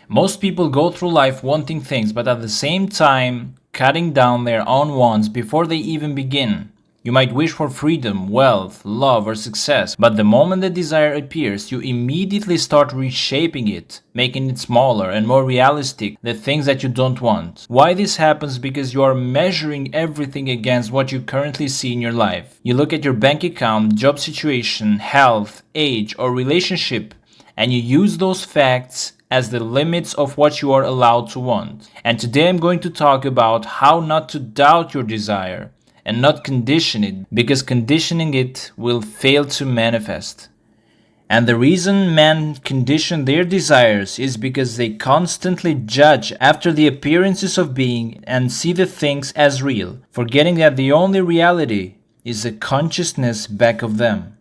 Most people go through life wanting things, but at the same time, cutting down their own wants before they even begin. You might wish for freedom, wealth, love, or success, but the moment the desire appears, you immediately start reshaping it, making it smaller and more realistic, the things that you don't want. Why this happens? Because you are measuring everything against what you currently see in your life. You look at your bank account, job situation, health, age, or relationship, and you use those facts as the limits of what you are allowed to want. And today I'm going to talk about how not to doubt your desire and not condition it, because conditioning it will fail to manifest. And the reason men condition their desires is because they constantly judge after the appearances of being and see the things as real, forgetting that the only reality is the consciousness back of them.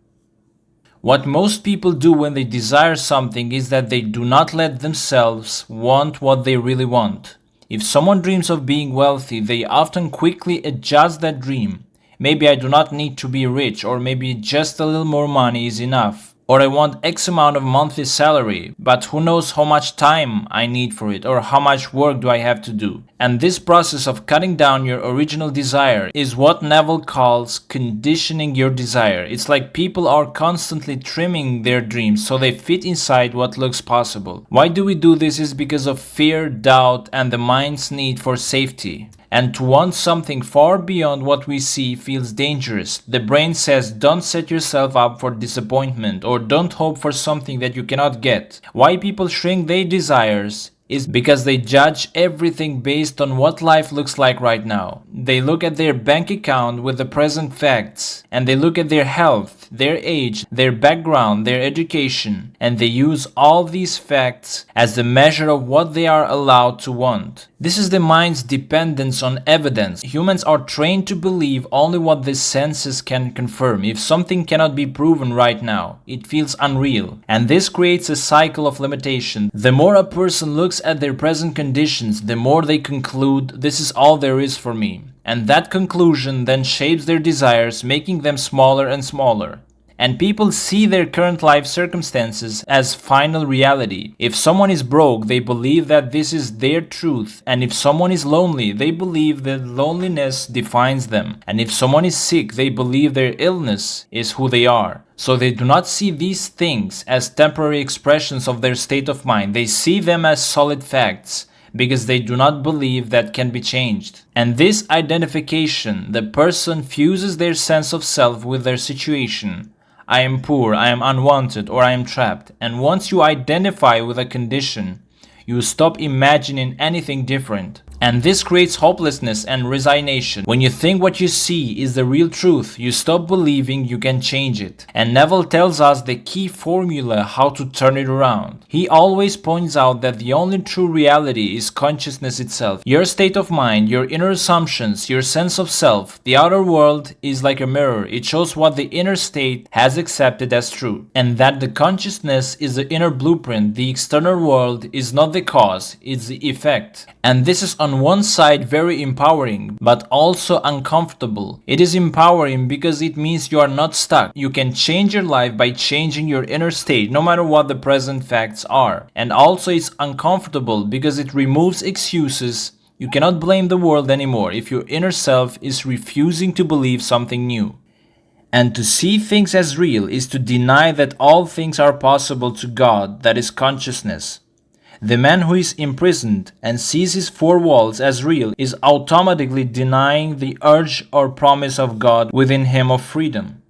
What most people do when they desire something is that they do not let themselves want what they really want. If someone dreams of being wealthy, they often quickly adjust that dream. Maybe I do not need to be rich, or maybe just a little more money is enough. Or I want X amount of monthly salary, but who knows how much time I need for it, or how much work do I have to do. And this process of cutting down your original desire is what Neville calls conditioning your desire. It's like people are constantly trimming their dreams so they fit inside what looks possible. Why do we do this? Is because of fear, doubt, and the mind's need for safety. And to want something far beyond what we see feels dangerous. The brain says don't set yourself up for disappointment, or don't hope for something that you cannot get. Why people shrink their desires is because they judge everything based on what life looks like right now. They look at their bank account with the present facts, and they look at their health, their age, their background, their education, and they use all these facts as the measure of what they are allowed to want. This is the mind's dependence on evidence. Humans are trained to believe only what the senses can confirm. If something cannot be proven right now, it feels unreal. And this creates a cycle of limitation. The more a person looks at their present conditions, the more they conclude, this is all there is for me. And that conclusion then shapes their desires, making them smaller and smaller. And people see their current life circumstances as final reality. If someone is broke, they believe that this is their truth. And if someone is lonely, they believe that loneliness defines them. And if someone is sick, they believe their illness is who they are. So they do not see these things as temporary expressions of their state of mind. They see them as solid facts, because they do not believe that can be changed. And this identification, the person fuses their sense of self with their situation. I am poor, I am unwanted, or I am trapped. And once you identify with a condition, you stop imagining anything different. And this creates hopelessness and resignation. When you think what you see is the real truth, you stop believing you can change it. And Neville tells us the key formula how to turn it around. He always points out that the only true reality is consciousness itself. Your state of mind, your inner assumptions, your sense of self. The outer world is like a mirror. It shows what the inner state has accepted as true. And that the consciousness is the inner blueprint. The external world is not the cause, it's the effect. And this is on one side very empowering, but also uncomfortable. It is empowering because it means you are not stuck. You can change your life by changing your inner state, no matter what the present facts are. And also it's uncomfortable because it removes excuses. You cannot blame the world anymore if your inner self is refusing to believe something new. And to see things as real is to deny that all things are possible to God, that is consciousness. The man who is imprisoned and sees his four walls as real is automatically denying the urge or promise of God within him of freedom.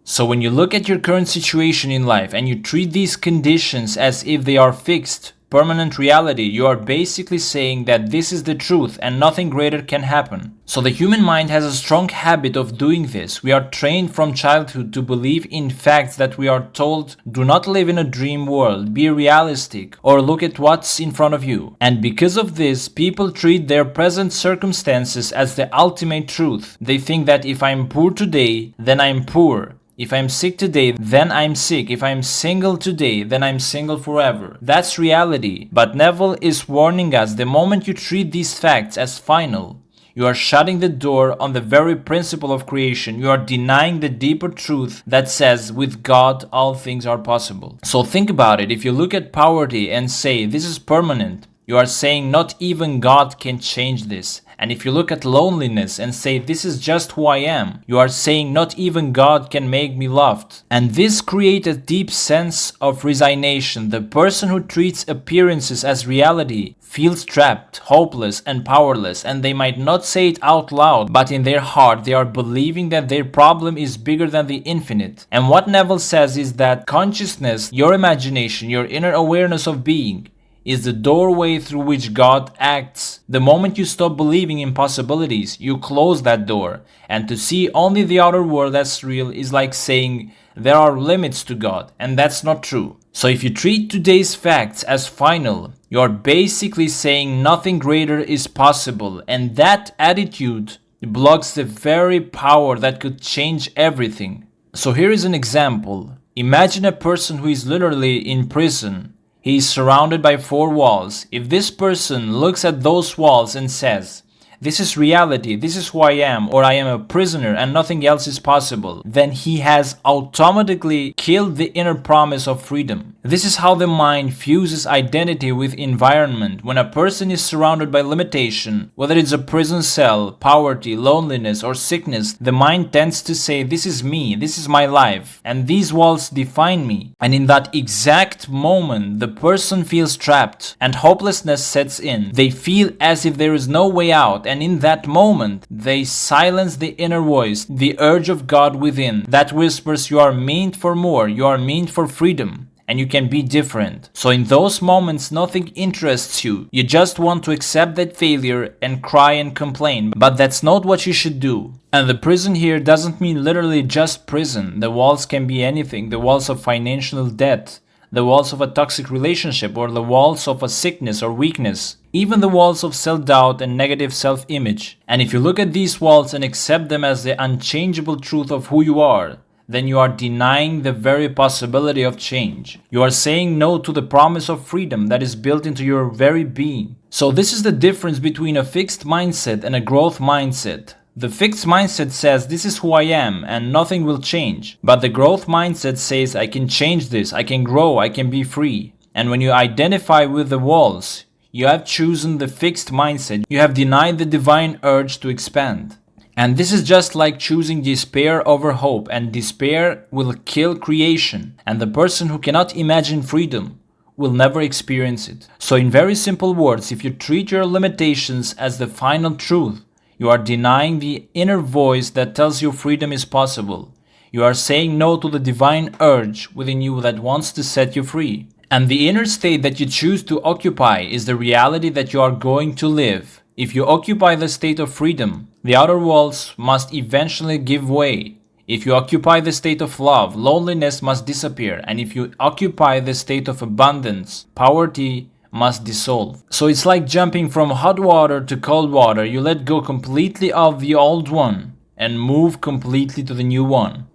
So when you look at your current situation in life and you treat these conditions as if they are fixed, permanent reality, you are basically saying that this is the truth and nothing greater can happen. So the human mind has a strong habit of doing this. We are trained from childhood to believe in facts that we are told, do not live in a dream world, be realistic, or look at what's in front of you. And because of this, people treat their present circumstances as the ultimate truth. They think that if I'm poor today, then I'm poor. If I'm sick today, then I'm sick. If I'm single today, then I'm single forever. That's reality. But Neville is warning us, the moment you treat these facts as final, You are shutting the door on the very principle of creation. You are denying the deeper truth that says, with God, all things are possible. So think about it. If you look at poverty and say, this is permanent, you are saying not even God can change this. And if you look at loneliness and say, this is just who I am, you are saying not even God can make me loved. And this creates a deep sense of resignation. The person who treats appearances as reality feels trapped, hopeless, and powerless, and they might not say it out loud, but in their heart they are believing that their problem is bigger than the infinite. And what Neville says is that consciousness, your imagination, your inner awareness of being, is the doorway through which God acts. The moment you stop believing in possibilities, you close that door. And to see only the outer world as real is like saying there are limits to God, and that's not true. So if you treat today's facts as final, you're basically saying nothing greater is possible, and that attitude blocks the very power that could change everything. So here is an example. Imagine a person who is literally in prison. He is surrounded by 4 walls. If this person looks at those walls and says, this is reality, this is who I am, or I am a prisoner and nothing else is possible, then he has automatically killed the inner promise of freedom. This is how the mind fuses identity with environment. When a person is surrounded by limitation, whether it's a prison cell, poverty, loneliness, or sickness, the mind tends to say, this is me, this is my life, and these walls define me. And in that exact moment, the person feels trapped and hopelessness sets in. They feel as if there is no way out, and in that moment, they silence the inner voice, the urge of God within, that whispers, you are meant for more, you are meant for freedom, and you can be different. So in those moments, nothing interests you. You just want to accept that failure and cry and complain, but that's not what you should do. And the prison here doesn't mean literally just prison. The walls can be anything, the walls of financial debt, the walls of a toxic relationship, or the walls of a sickness or weakness, even the walls of self-doubt and negative self-image. And if you look at these walls and accept them as the unchangeable truth of who you are, then you are denying the very possibility of change. You are saying no to the promise of freedom that is built into your very being. So this is the difference between a fixed mindset and a growth mindset. The fixed mindset says, this is who I am and nothing will change. But the growth mindset says, I can change this, I can grow, I can be free. And when you identify with the walls, you have chosen the fixed mindset. You have denied the divine urge to expand. And this is just like choosing despair over hope, and despair will kill creation. And the person who cannot imagine freedom will never experience it. So in very simple words, if you treat your limitations as the final truth, you are denying the inner voice that tells you freedom is possible. You are saying no to the divine urge within you that wants to set you free. And the inner state that you choose to occupy is the reality that you are going to live. If you occupy the state of freedom, the outer walls must eventually give way. If you occupy the state of love, loneliness must disappear. And if you occupy the state of abundance, poverty must dissolve. So it's like jumping from hot water to cold water. You let go completely of the old one and move completely to the new one.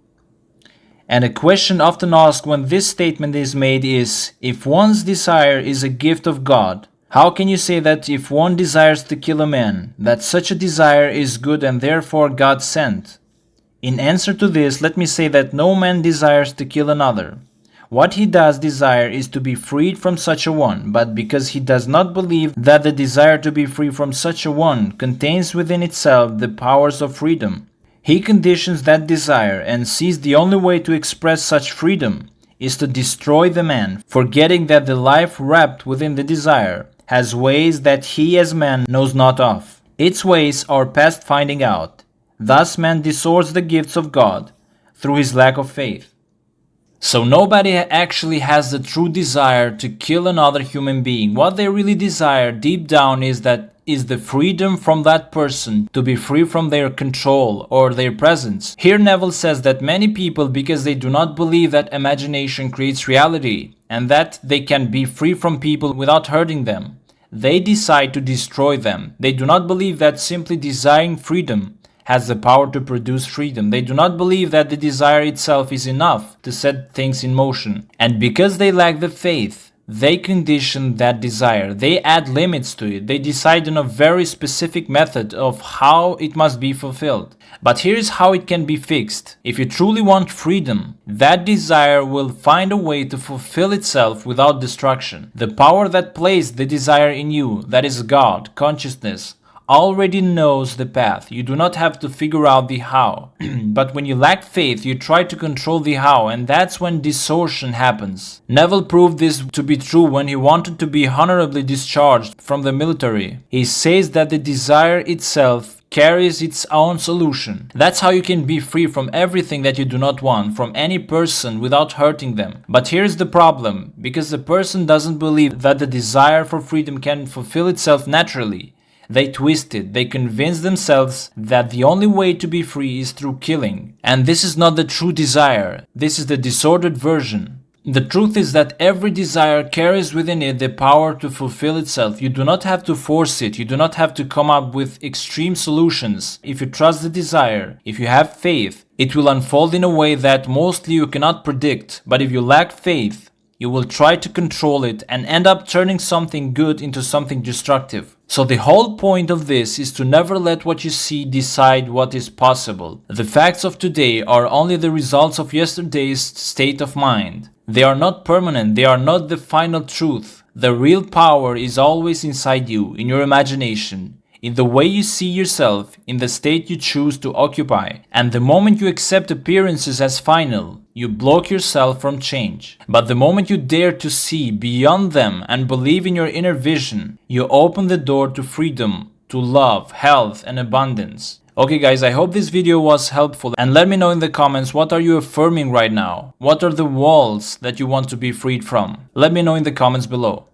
And a question often asked when this statement is made is, if one's desire is a gift of God, how can you say that if one desires to kill a man, that such a desire is good and therefore God sent? In answer to this, let me say that no man desires to kill another. What he does desire is to be freed from such a one, but because he does not believe that the desire to be free from such a one contains within itself the powers of freedom, he conditions that desire and sees the only way to express such freedom is to destroy the man, forgetting that the life wrapped within the desire has ways that he as man knows not of. Its ways are past finding out. Thus man distorts the gifts of God through his lack of faith. So nobody actually has the true desire to kill another human being. What they really desire deep down is the freedom from that person to be free from their control or their presence. Here Neville says that many people, because they do not believe that imagination creates reality and that they can be free from people without hurting them, they decide to destroy them. They do not believe that simply desiring freedom has the power to produce freedom. They do not believe that the desire itself is enough to set things in motion. And because they lack the faith, they condition that desire. They add limits to it. They decide on a very specific method of how it must be fulfilled. But here's how it can be fixed. If you truly want freedom, that desire will find a way to fulfill itself without destruction. The power that placed the desire in you, that is God, consciousness, already knows the path. You do not have to figure out the how. But when you lack faith, you try to control the how, and that's when distortion happens. Neville proved this to be true when he wanted to be honorably discharged from the military. He says that the desire itself carries its own solution. That's how you can be free from everything that you do not want, from any person, without hurting them. But here's the problem, because the person doesn't believe that the desire for freedom can fulfill itself naturally. They twist it. They convince themselves that the only way to be free is through killing. And this is not the true desire. This is the disordered version. The truth is that every desire carries within it the power to fulfill itself. You do not have to force it. You do not have to come up with extreme solutions. If you trust the desire, if you have faith, it will unfold in a way that mostly you cannot predict. But if you lack faith, you will try to control it and end up turning something good into something destructive. So the whole point of this is to never let what you see decide what is possible. The facts of today are only the results of yesterday's state of mind. They are not permanent. They are not the final truth. The real power is always inside you, in your imagination, in the way you see yourself, in the state you choose to occupy. And the moment you accept appearances as final, you block yourself from change. But the moment you dare to see beyond them and believe in your inner vision, you open the door to freedom, to love, health, and abundance. Okay guys, I hope this video was helpful, and let me know in the comments, what are you affirming right now? What are the walls that you want to be freed from? Let me know in the comments below.